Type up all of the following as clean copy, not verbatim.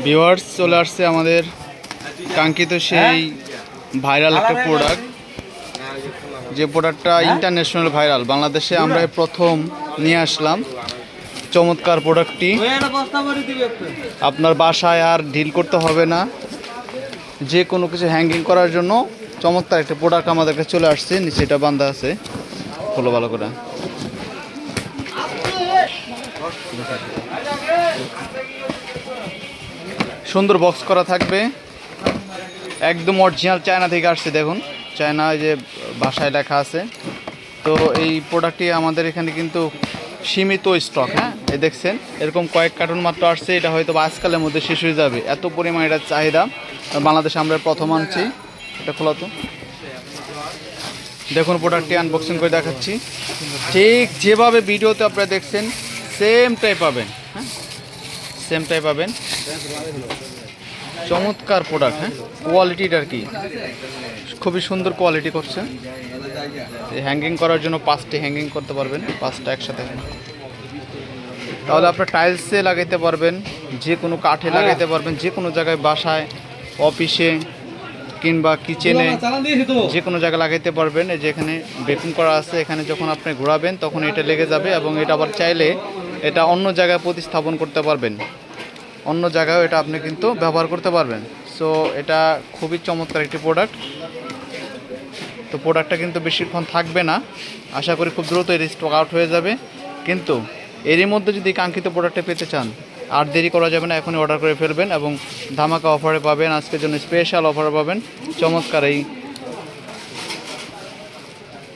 Viewers চলে আসছে আমাদের কাঙ্ক্ষিত সেই ভাইরাল একটা প্রোডাক্ট, যে প্রোডাক্টটা ইন্টারন্যাশনাল ভাইরাল, বাংলাদেশে আমরা প্রথম নিয়ে আসলাম। চমৎকার প্রোডাক্টটি আপনার বাসায় আর ডিল করতে হবে না, যে কোনো কিছু হ্যাঙ্গিং করার জন্য চমৎকার একটা প্রোডাক্ট আমাদের কাছে চলে আসছে। নিচে এটা বান্ধা আছে, খোলো ভালো করে। সুন্দর বক্স করা থাকবে, একদম অরিজিনাল চায়না থেকে আসছে। দেখুন চায়না যে ভাষায় লেখা আছে। তো এই প্রোডাক্টটি আমাদের এখানে কিন্তু সীমিত স্টক, হ্যাঁ এই দেখছেন এরকম কয়েক কার্টুন মাত্র আসছে। এটা হয়তো আজকালের মধ্যে শেষ হয়ে যাবে, এত পরিমাণ এটার চাহিদা। বাংলাদেশে আমরা প্রথম আনছি। এটা খোলা তো, দেখুন প্রোডাক্টটি আনবক্সিং করে দেখাচ্ছি। ঠিক যেভাবে ভিডিওতে আপনারা দেখছেন সেম টাইপ পাবেন, হ্যাঁ সেম টাইপ পাবেন। চমৎকার প্রোডাক্ট, হ্যাঁ কোয়ালিটিটার কি খুবই সুন্দর কোয়ালিটি করছে। হ্যাঙ্গিং করার জন্য 5টি হ্যাঙ্গিং করতে পারবেন, 5টা একসাথে। তাহলে আপনার টাইলসে লাগাইতে পারবেন, যে কোনো কাঠে লাগাইতে পারবেন, যে কোনো জায়গায় বাসায়, অফিসে কিংবা কিচেনে, যে কোনো জায়গায় লাগাইতে পারবেন। এই যে এখানে বেকিং করা আছে, এখানে যখন আপনি ঘোরাবেন তখন এটা লেগে যাবে এবং এটা আবার চাইলে এটা অন্য জায়গায় প্রতিস্থাপন করতে পারবেন, অন্য জায়গায় এটা আপনি কিন্তু ব্যবহার করতে পারবেন। সো এটা খুবই চমৎকার একটি প্রোডাক্ট। তো প্রোডাক্টটা কিন্তু বেশিক্ষণ থাকবে না, আশা করি খুব দ্রুত এর স্টক আউট হয়ে যাবে। কিন্তু এরই মধ্যে যদি কাঙ্ক্ষিত প্রোডাক্টটা পেতে চান আর দেরি করা যাবে না, এখনই অর্ডার করে ফেলবেন এবং ধামাকা অফারে পাবেন। আজকের জন্য স্পেশাল অফারে পাবেন চমৎকার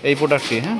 এই প্রোডাক্টটি, হ্যাঁ।